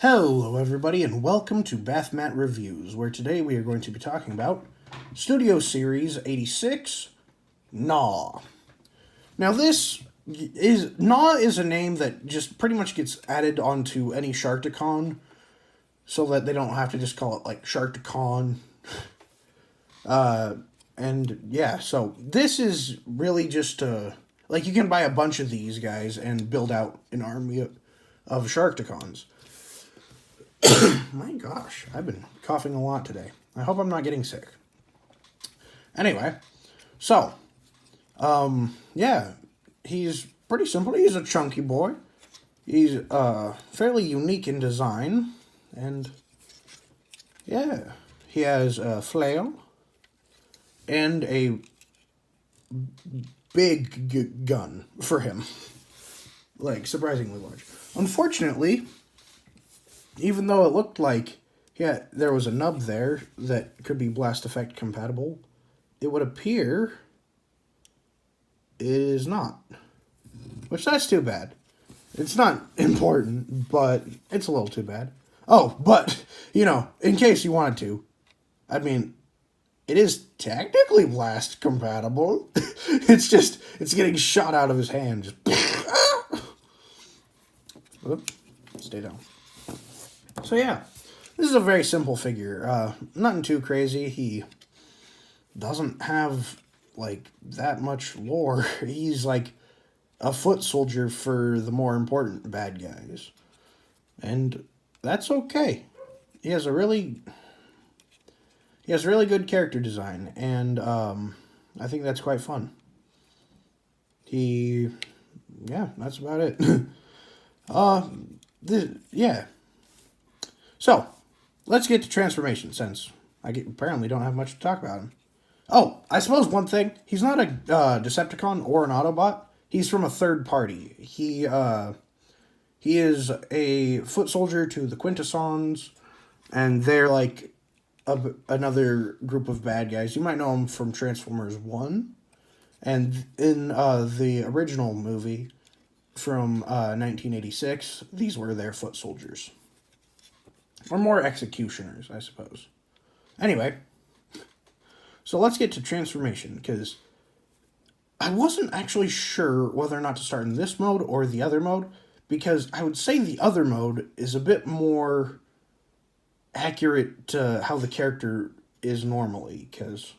Hello, everybody, and welcome to Bathmat Reviews, where today we are going to be talking about Studio Series 86, Gnaw. Now, Gnaw is a name that just pretty much gets added onto any Sharkticon, so that they don't have to just call it, like, Sharkticon. And, yeah, so this is really just, like, you can buy a bunch of these guys and build out an army of Sharkticons. My gosh, I've been coughing a lot today. I hope I'm not getting sick. Anyway, so, yeah, he's pretty simple. He's a chunky boy. He's fairly unique in design, and yeah, he has a flail and a big gun for him. Like, surprisingly large. Unfortunately, even though it looked like, yeah, there was a nub there that could be blast effect compatible, it would appear it is not. Which, that's too bad. It's not important, but it's a little too bad. Oh, but, you know, in case you wanted to, I mean, it is technically blast compatible. It's getting shot out of his hand. Just, Whoop, stay down. So yeah, this is a very simple figure. Nothing too crazy. He doesn't have, like, that much lore. He's like a foot soldier for the more important bad guys. And that's okay. He has really good character design, and I think that's quite fun. Yeah, that's about it. Yeah. So, let's get to transformation, since apparently don't have much to talk about him. Oh, I suppose one thing, he's not a Decepticon or an Autobot. He's from a third party. He is a foot soldier to the Quintessons, and they're like another group of bad guys. You might know them from Transformers 1, and in the original movie from 1986, these were their foot soldiers. Or more executioners, I suppose. Anyway, so let's get to transformation, because I wasn't actually sure whether or not to start in this mode or the other mode, because I would say the other mode is a bit more accurate to how the character is normally, because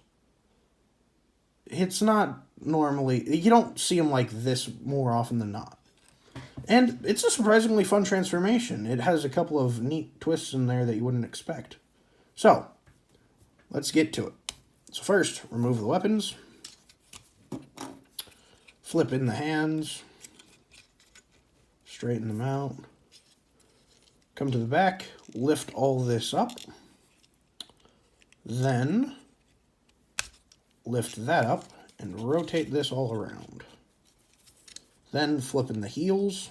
it's not normally, you don't see him like this more often than not. And it's a surprisingly fun transformation. It has a couple of neat twists in there that you wouldn't expect. So, let's get to it. So first, remove the weapons. Flip in the hands. Straighten them out. Come to the back. Lift all this up. Then, lift that up and rotate this all around. Then flip in the heels.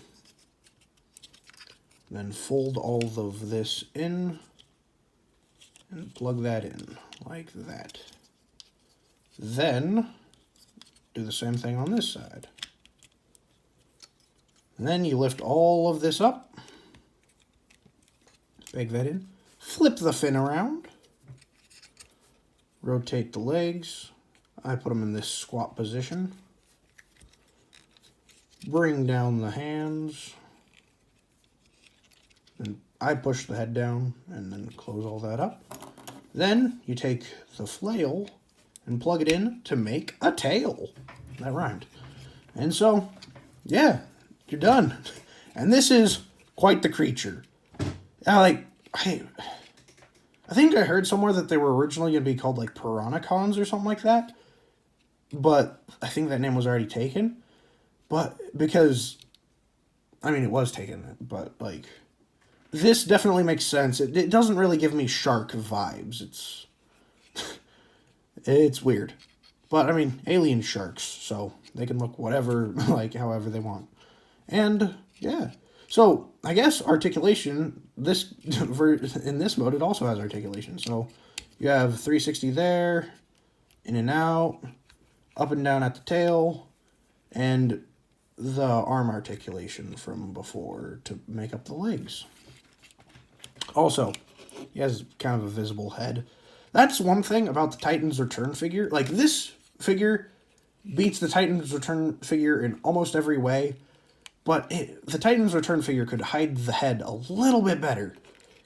Then fold all of this in and plug that in like that. Then do the same thing on this side. And then you lift all of this up, bag that in, flip the fin around, rotate the legs. I put them in this squat position. Bring down the hands, and I push the head down and then close all that up. Then you take the flail and plug it in to make a tail. That rhymed. And so, yeah, you're done. And this is quite the creature. I think I heard somewhere that they were originally going to be called like Piranhacons or something like that, but I think that name was already taken. But because, I mean, it was taken, but, like, this definitely makes sense. It doesn't really give me shark vibes. It's weird. But, I mean, alien sharks, so they can look whatever, like, however they want. And, yeah. So, I guess articulation, in this mode, it also has articulation. So, you have 360 there, in and out, up and down at the tail, and the arm articulation from before to make up the legs. Also, he has kind of a visible head. That's one thing about the Titans Return figure. Like, this figure beats the Titans Return figure in almost every way, but the Titans Return figure could hide the head a little bit better.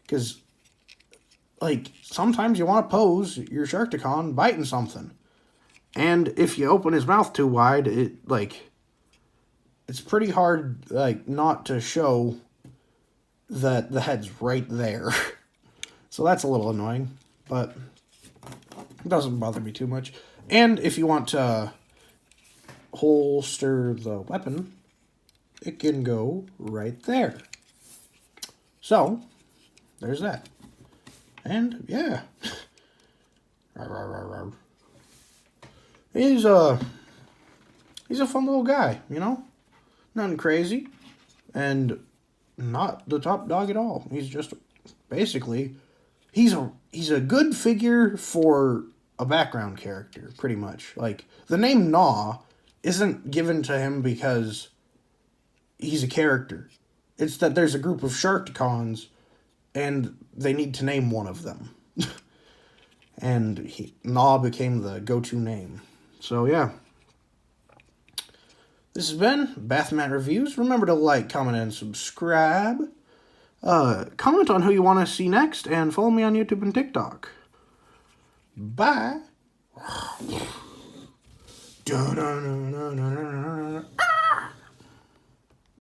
Because, like, sometimes you want to pose your Sharkticon biting something. And if you open his mouth too wide, it's pretty hard, like, not to show that the head's right there. So that's a little annoying, but it doesn't bother me too much. And if you want to holster the weapon, it can go right there. So, there's that. And, yeah. He's a fun little guy, you know? Nothing crazy. And not the top dog at all. He's just basically he's a good figure for a background character, pretty much. Like, the name Gnaw isn't given to him because he's a character. It's that there's a group of Sharkticons and they need to name one of them. And Gnaw became the go-to name. So yeah. This has been Bathmat Reviews. Remember to like, comment, and subscribe. Comment on who you want to see next, and follow me on YouTube and TikTok. Bye.